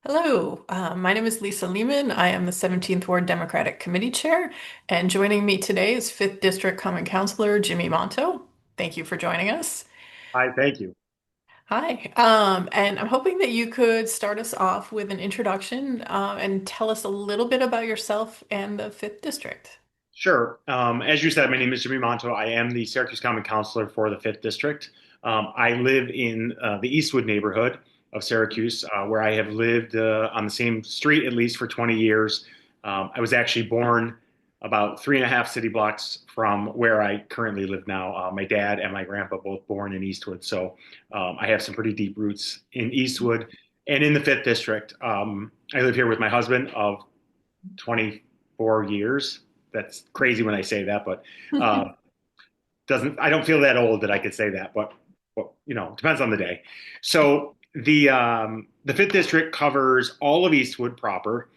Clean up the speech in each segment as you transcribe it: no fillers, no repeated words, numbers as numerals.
Hello, my name is Lisa Lehman. I am the 17th Ward Democratic Committee Chair, and joining me today is 5th District Common Councilor Jimmy Monto. Thank you for joining us. Hi, thank you. Hi, and I'm hoping that you could start us off with an introduction and tell us a little bit about yourself and the 5th District. Sure. As you said, my name is Jimmy Monto. I am the Syracuse Common Councilor for the 5th District. I live in the Eastwood neighborhood of Syracuse, where I have lived on the same street at least for 20 years. I was actually born about 3.5 city blocks from where I currently live now. My dad and my grandpa both born in Eastwood, so I have some pretty deep roots in Eastwood and in the 5th District. I live here with my husband of 24 years. That's crazy when I say that, but doesn't I don't feel that old that I could say that, but it depends on the day. So the fifth district covers all of Eastwood proper.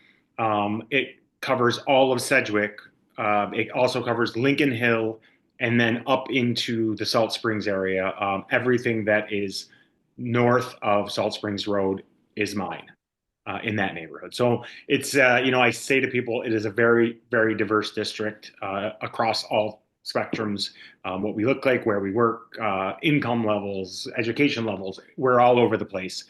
It covers all of Sedgwick. It also covers Lincoln Hill and then up into the Salt Springs area. Everything that is north of Salt Springs Road is mine in that neighborhood. So I say to people, it is a very, very diverse district across all spectrums, what we look like, where we work, income levels, education levels. We're all over the place,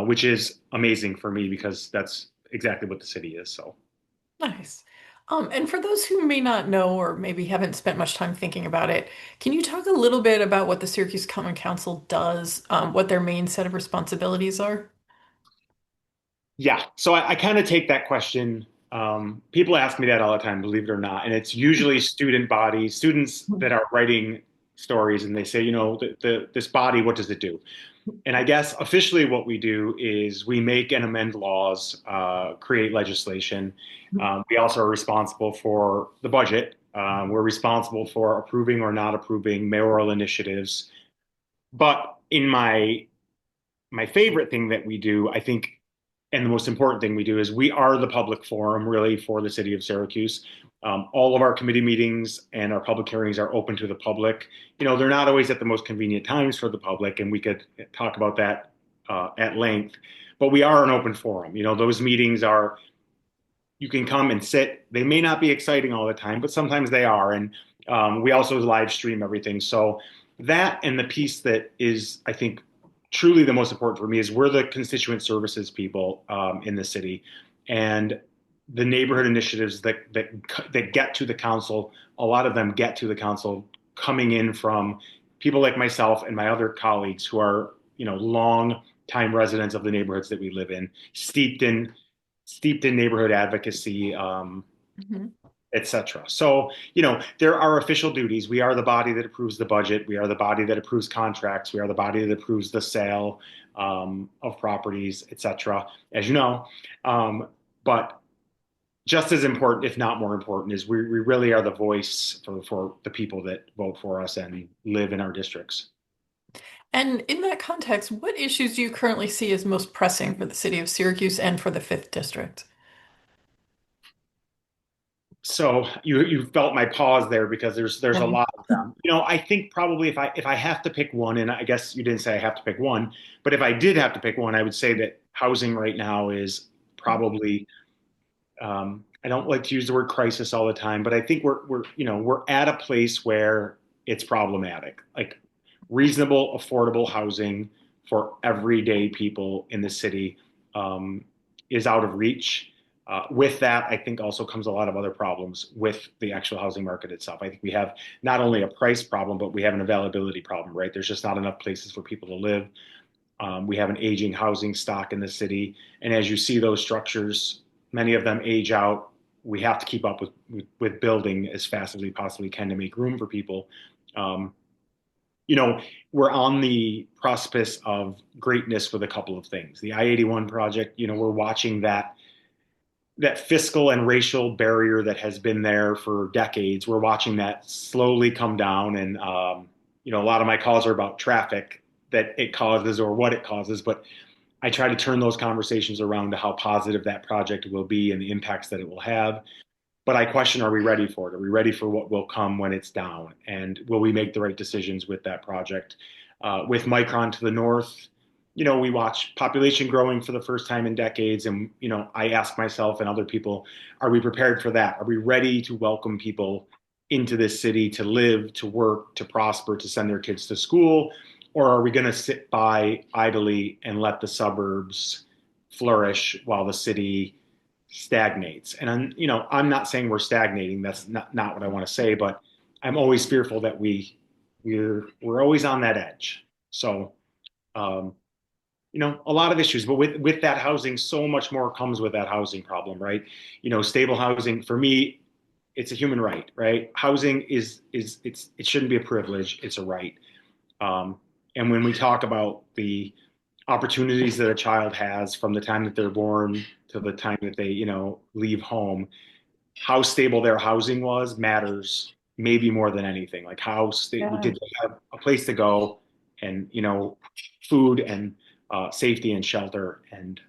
which is amazing for me because that's exactly what the city is. So, Nice. And for those who may not know or maybe haven't spent much time thinking about it, can you talk a little bit about what the Syracuse Common Council does, what their main set of responsibilities are? yeah. So I kind of take that question. People ask me that all the time, believe it or not. And it's usually student bodies, students that are writing stories, and they say, this body, what does it do? And I guess officially what we do is we make and amend laws, create legislation. We also are responsible for the budget. We're responsible for approving or not approving mayoral initiatives. But in my favorite thing that we do, I think, and the most important thing we do is we are the public forum really for the city of Syracuse. All of our committee meetings and our public hearings are open to the public. They're not always at the most convenient times for the public, and we could talk about that at length. But we are an open forum. Those meetings are, you can come and sit. They may not be exciting all the time, but sometimes they are. And we also live stream everything. So that and the piece that is, I think, truly the most important for me is we're the constituent services people in the city, and the neighborhood initiatives that get to the council. A lot of them get to the council coming in from people like myself and my other colleagues who are long time residents of the neighborhoods that we live in, steeped in neighborhood advocacy, Mhm. etc. So, there are official duties. We are the body that approves the budget. We are the body that approves contracts. We are the body that approves the sale of properties, etc. As you know, but just as important, if not more important, is we really are the voice for the people that vote for us and live in our districts. And in that context, what issues do you currently see as most pressing for the city of Syracuse and for the 5th District? So you felt my pause there because there's a Mhm. lot of them. I think probably if I have to pick one, and I guess you didn't say I have to pick one, but if I did have to pick one, I would say that housing right now is probably I don't like to use the word crisis all the time, but I think we're at a place where it's problematic. Like reasonable, affordable housing for everyday people in the city is out of reach. With that, I think also comes a lot of other problems with the actual housing market itself. I think we have not only a price problem, but we have an availability problem, right? There's just not enough places for people to live. We have an aging housing stock in the city. And as you see those structures, many of them age out. We have to keep up with building as fast as we possibly can to make room for people. Um, you know, we're on the precipice of greatness with a couple of things. The I-81 project, we're watching that fiscal and racial barrier that has been there for decades. We're watching that slowly come down, and a lot of my calls are about traffic that it causes or what it causes, but I try to turn those conversations around to how positive that project will be and the impacts that it will have. But I question, are we ready for it? Are we ready for what will come when it's down? And will we make the right decisions with that project? With Micron to the north, we watch population growing for the first time in decades. And, I ask myself and other people, are we prepared for that? Are we ready to welcome people into this city to live, to work, to prosper, to send their kids to school? Or are we going to sit by idly and let the suburbs flourish while the city stagnates? And I'm not saying we're stagnating. That's not what I want to say, but I'm always fearful that we're always on that edge. So, um, a lot of issues, but with that housing, so much more comes with that housing problem, right? Stable housing for me, it's a human right, right? Housing it shouldn't be a privilege, it's a right. Um, and when we talk about the opportunities that a child has from the time that they're born to the time that they, leave home, how stable their housing was matters maybe more than anything. Like how stable Yeah. did they have a place to go, and food and safety and shelter, and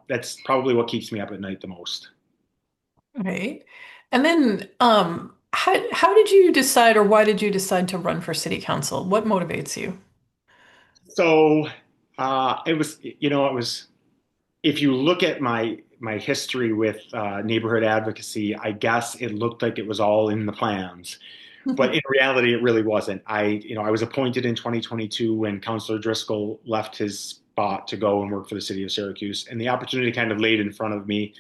that's probably what keeps me up at night the most. Right. And then, how did you decide, or why did you decide to run for city council? What motivates you? So it was if you look at my history with neighborhood advocacy, I guess it looked like it was all in the plans. But in reality, it really wasn't. I was appointed in 2022 when Councilor Driscoll left his spot to go and work for the city of Syracuse, and the opportunity kind of laid in front of me.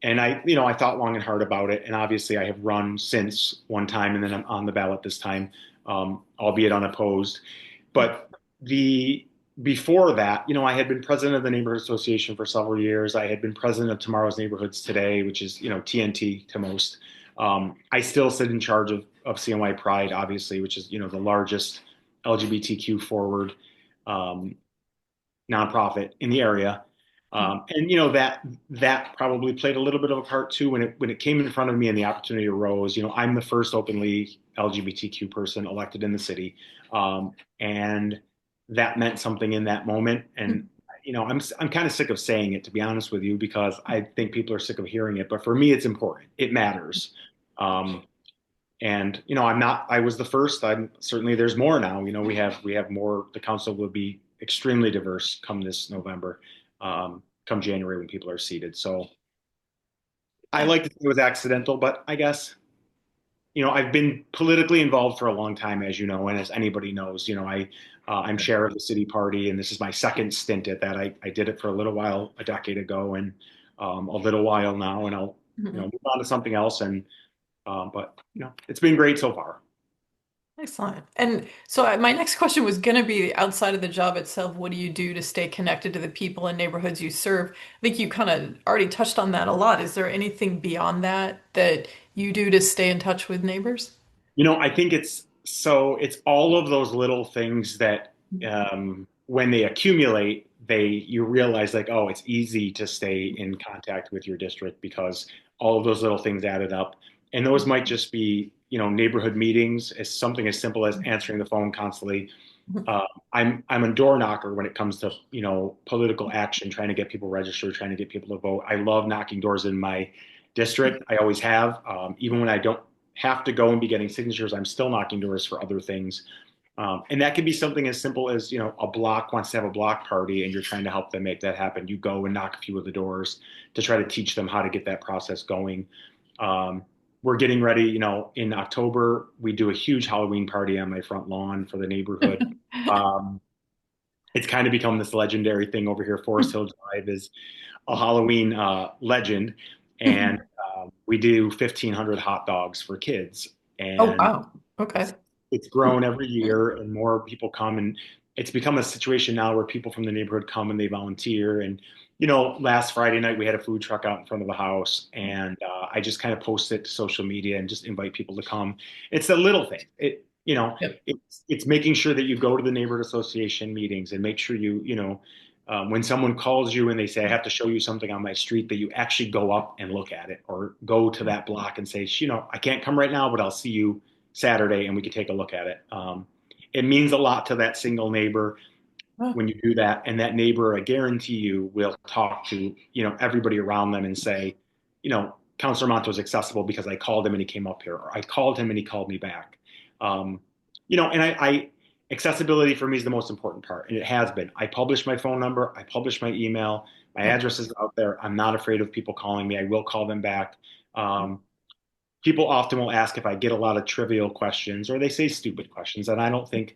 And I thought long and hard about it. And obviously, I have run since one time, and then I'm on the ballot this time, albeit unopposed. But the before that, I had been president of the neighborhood association for several years. I had been president of Tomorrow's Neighborhoods Today, which is TNT to most. I still sit in charge of CNY Pride, obviously, which is the largest LGBTQ forward um, nonprofit in the area. And that probably played a little bit of a part too when it came in front of me and the opportunity arose. I'm the first openly LGBTQ person elected in the city, and that meant something in that moment. And I'm kind of sick of saying it, to be honest with you, because I think people are sick of hearing it. But for me, it's important. It matters. Um, and I was the first. I'm certainly there's more now. We have more. The council will be extremely diverse come this November, come January when people are seated. So I Yeah. like to think it was accidental, but I guess I've been politically involved for a long time, as you know, and as anybody knows, I'm chair of the city party, and this is my second stint at that. I did it for a little while a decade ago, and a little while now, and I'll Mhm. move on to something else. And but it's been great so far. Excellent. And so my next question was going to be outside of the job itself, what do you do to stay connected to the people and neighborhoods you serve? I think you kind of already touched on that a lot. Is there anything beyond that that you do to stay in touch with neighbors? I think it's all of those little things that when they accumulate, you realize like, oh, it's easy to stay in contact with your district because all of those little things added up. And those might just be, neighborhood meetings, as something as simple as answering the phone constantly. Uh, I'm a door knocker when it comes to political action, trying to get people registered, trying to get people to vote. I love knocking doors in my district. I always have, even when I don't have to go and be getting signatures. I'm still knocking doors for other things, and that could be something as simple as a block wants to have a block party, and you're trying to help them make that happen. You go and knock a few of the doors to try to teach them how to get that process going. Um, we're getting ready. In October, we do a huge Halloween party on my front lawn for the neighborhood. Um, it's kind of become this legendary thing over here. Forest Hill Drive is a Halloween legend, and we do 1,500 hot dogs for kids, Oh, and wow. Okay. it's grown every year, and more people come, and it's become a situation now where people from the neighborhood come and they volunteer. And last Friday night we had a food truck out in front of the house, and I just kind of post it to social media and just invite people to come. It's the little thing. Yep. It's making sure that you go to the neighborhood association meetings and make sure when someone calls you and they say, I have to show you something on my street, that you actually go up and look at it, or go to that block and say, I can't come right now, but I'll see you Saturday and we could take a look at it. It means a lot to that single neighbor Oh, when you do that. And that neighbor, I guarantee you, will talk to, everybody around them and say, Councilor Monto is accessible because I called him and he came up here, or I called him and he called me back. Um, and accessibility for me is the most important part, and it has been. I publish my phone number, I publish my email, my Yeah. address is out there. I'm not afraid of people calling me. I will call them back. Um, People often will ask if I get a lot of trivial questions or they say stupid questions, and I don't think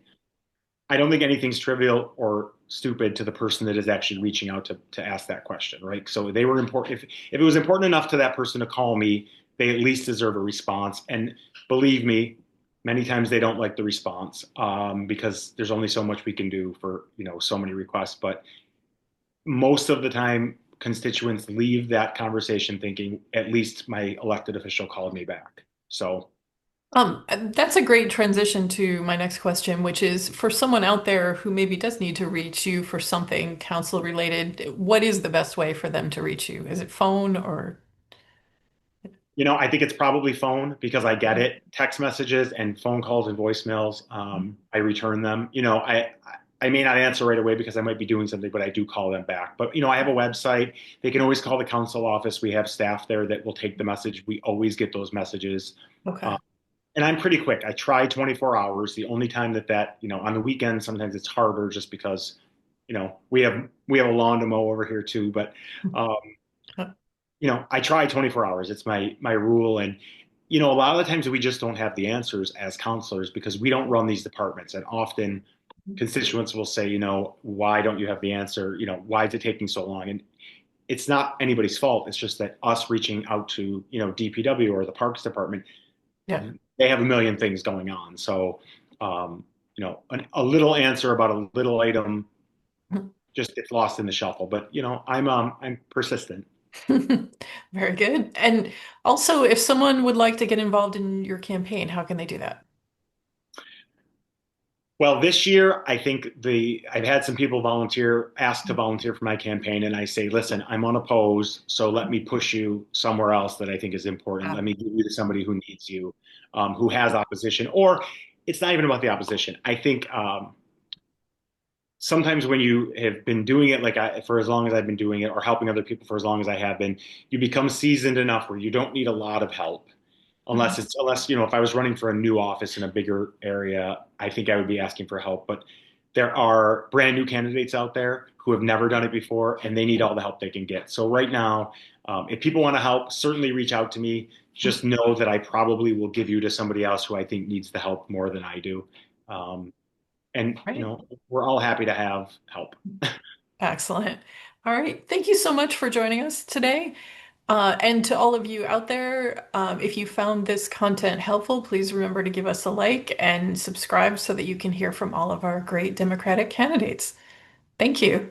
anything's trivial or stupid to the person that is actually reaching out to ask that question, right? So they were important. If it was important enough to that person to call me, they at least deserve a response. And believe me, many times they don't like the response because there's only so much we can do for so many requests. But most of the time, constituents leave that conversation thinking at least my elected official called me back. So That's a great transition to my next question, which is for someone out there who maybe does need to reach you for something council related, what is the best way for them to reach you? Is it phone or? I think it's probably phone because I get it. Text messages and phone calls and voicemails, I return them. I may not answer right away because I might be doing something, but I do call them back. But I have a website. They can always call the council office. We have staff there that will take the message. We always get those messages. Okay. Uh, and I'm pretty quick. I try 24 hours. The only time on the weekend, sometimes it's harder just because, we have a lawn to mow over here too. But um, I try 24 hours. It's my rule. And, a lot of the times we just don't have the answers as counselors because we don't run these departments. And often constituents will say, why don't you have the answer? Why is it taking so long? And it's not anybody's fault. It's just that us reaching out to, DPW or the Parks Department, Yeah. they have a million things going on. So, a little answer about a little item just gets lost in the shuffle. But, I'm persistent. Very good. And also, if someone would like to get involved in your campaign, how can they do that? Well, this year, I think I've had some people ask to volunteer for my campaign, and I say, listen, I'm unopposed, so let me push you somewhere else that I think is important. Let Ah, me give you to somebody who needs you, who has opposition, or it's not even about the opposition. I think sometimes when you have been doing it for as long as I've been doing it, or helping other people for as long as I have been, you become seasoned enough where you don't need a lot of help mhm. unless if I was running for a new office in a bigger area, I think I would be asking for help. But there are brand new candidates out there who have never done it before, and they need all the help they can get. So right now, if people want to help, certainly reach out to me. Just know that I probably will give you to somebody else who I think needs the help more than I do. Um, and Right. we're all happy to have help. Excellent. All right. Thank you so much for joining us today. And to all of you out there, if you found this content helpful, please remember to give us a like and subscribe so that you can hear from all of our great Democratic candidates. Thank you.